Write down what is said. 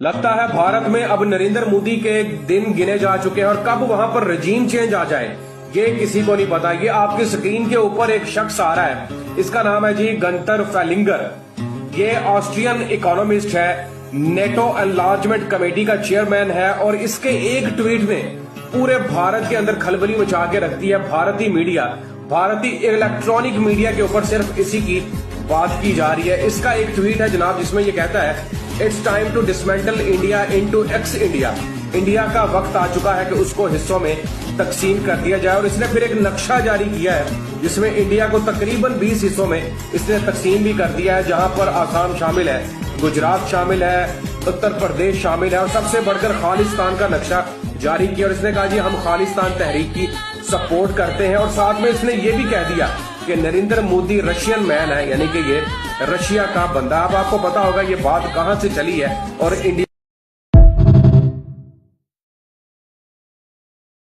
लगता है भारत में अब नरेंद्र मोदी के दिन गिने जा चुके हैं और कब वहां पर रजीम चेंज आ जाए ये किसी को नहीं पता। ये आपकी स्क्रीन के ऊपर एक शख्स आ रहा है, इसका नाम है जी गंतर फेलिंगर। ये ऑस्ट्रियन इकोनॉमिस्ट है, नेटो एनलार्जमेंट कमेटी का चेयरमैन है और इसके एक ट्वीट ने पूरे भारत के अंदर खलबली मचा के रख दी है। भारतीय मीडिया, भारतीय इलेक्ट्रॉनिक मीडिया के ऊपर सिर्फ इसी की बात की जा रही है। इसका एक ट्वीट है जनाब जिसमें ये कहता है it's time to dismantle India into ex India. India का वक्त आ चुका है कि उसको हिस्सों में तकसीम कर दिया जाए। और इसने फिर एक नक्शा जारी किया है जिसमें इंडिया को तकरीबन 20 हिस्सों में इसने तकसीम भी कर दिया है, जहां पर आसाम शामिल है, गुजरात शामिल है, उत्तर प्रदेश शामिल है और सबसे बढ़कर खालिस्तान का नक्शा जारी किया। और इसने कहा जी हम खालिस्तान तहरीक की सपोर्ट करते हैं और साथ में इसने ये भी कह दिया कि नरेंद्र मोदी रशियन मैन है, यानी कि ये रशिया का बंदा। अब आपको पता होगा ये बात कहां से चली है और इंडिया